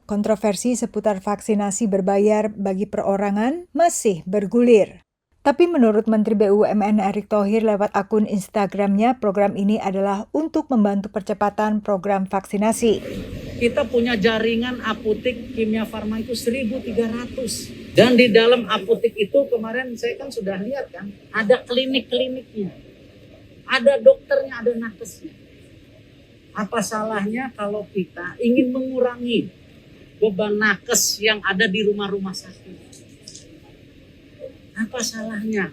Kontroversi seputar vaksinasi berbayar bagi perorangan masih bergulir. Tapi menurut Menteri BUMN Erick Thohir lewat akun Instagramnya, program ini adalah untuk membantu percepatan program vaksinasi. Kita punya jaringan apotek kimia farma itu 1.300. Dan di dalam apotek itu kemarin saya kan sudah lihat kan, ada klinik-kliniknya. Ada dokternya, ada nakesnya. Apa salahnya kalau kita ingin mengurangi beban nakes yang ada di rumah-rumah sakit? Apa salahnya?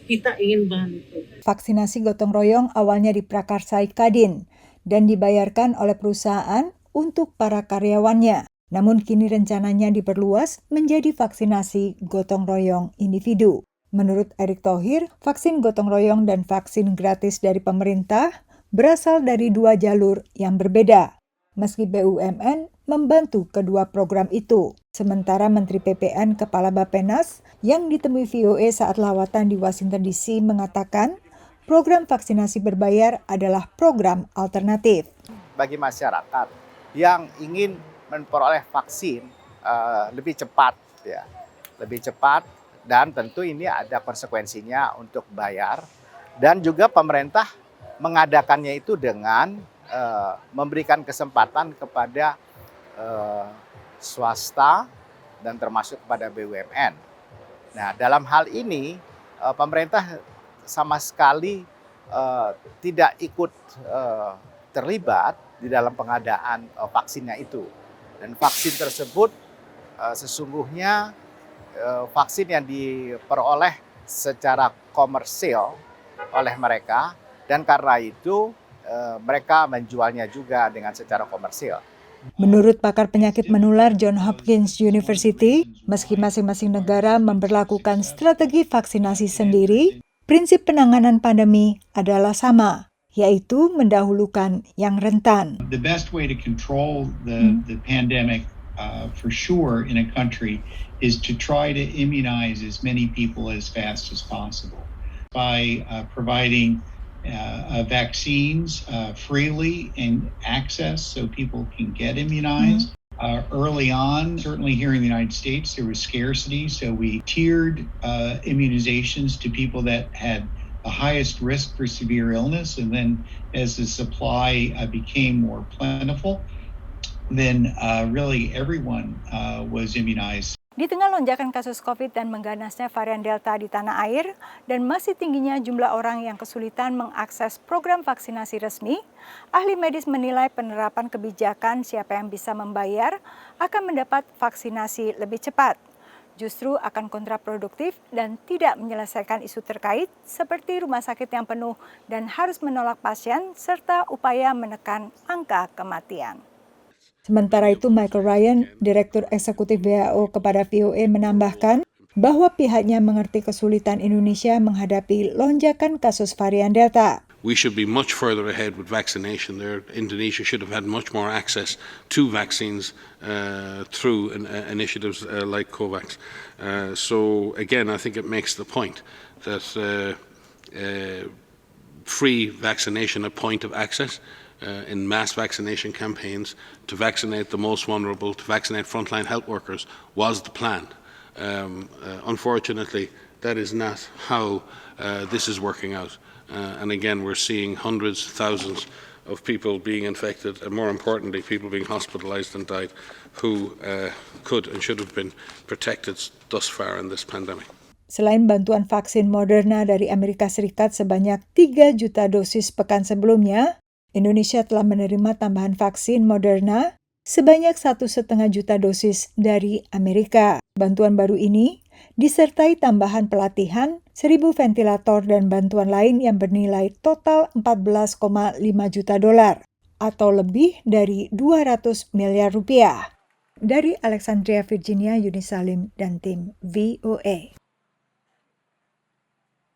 Kita ingin bantu. Vaksinasi gotong royong awalnya diprakarsai Kadin dan dibayarkan oleh perusahaan untuk para karyawannya. Namun kini rencananya diperluas menjadi vaksinasi gotong royong individu. Menurut Erick Thohir, vaksin gotong royong dan vaksin gratis dari pemerintah berasal dari dua jalur yang berbeda. Meski BUMN membantu kedua program itu. Sementara Menteri PPN Kepala Bappenas yang ditemui VOA saat lawatan di Washington DC mengatakan program vaksinasi berbayar adalah program alternatif. Bagi masyarakat yang ingin memperoleh vaksin lebih cepat, ya, lebih cepat, dan tentu ini ada konsekuensinya untuk bayar, dan juga pemerintah mengadakannya itu dengan memberikan kesempatan kepada swasta dan termasuk kepada BUMN. Nah, dalam hal ini pemerintah sama sekali tidak ikut terlibat di dalam pengadaan vaksinnya itu. Dan vaksin tersebut sesungguhnya vaksin yang diperoleh secara komersil oleh mereka, dan karena itu mereka menjualnya juga dengan secara komersil. Menurut pakar penyakit menular Johns Hopkins University, meski masing-masing negara memberlakukan strategi vaksinasi sendiri, prinsip penanganan pandemi adalah sama, yaitu mendahulukan yang rentan. The best way to control the pandemic for sure in a country is to try to immunize as many people as fast as possible by providing vaccines freely and access so people can get immunized. Early on, certainly here in the United States, there was scarcity, so we tiered immunizations to people that had the highest risk for severe illness, and then as the supply became more plentiful, then really everyone was immunized. Di tengah lonjakan kasus COVID dan mengganasnya varian Delta di tanah air dan masih tingginya jumlah orang yang kesulitan mengakses program vaksinasi resmi, ahli medis menilai penerapan kebijakan siapa yang bisa membayar akan mendapat vaksinasi lebih cepat. Justru akan kontraproduktif dan tidak menyelesaikan isu terkait seperti rumah sakit yang penuh dan harus menolak pasien serta upaya menekan angka kematian. Sementara itu, Michael Ryan, Direktur Eksekutif WHO kepada VOA menambahkan bahwa pihaknya mengerti kesulitan Indonesia menghadapi lonjakan kasus varian Delta. We should be much further ahead with vaccination there. Indonesia should have had much more access to vaccines through initiatives like COVAX. So again, I think it makes the point that free vaccination, a point of access, in mass vaccination campaigns to vaccinate the most vulnerable, to vaccinate frontline health workers was the plan. Unfortunately, that is not how this is working out. And again, we're seeing hundreds, thousands of people being infected, and more importantly, people being hospitalized and died who could and should have been protected thus far in this pandemic. Selain bantuan vaksin Moderna dari Amerika Serikat sebanyak 3 juta dosis pekan sebelumnya, Indonesia telah menerima tambahan vaksin Moderna sebanyak 1,5 juta dosis dari Amerika. Bantuan baru ini disertai tambahan pelatihan, 1.000 ventilator dan bantuan lain yang bernilai total $14,5 juta atau lebih dari 200 miliar rupiah. Dari Alexandria, Virginia, Yuni Salim dan tim VOA.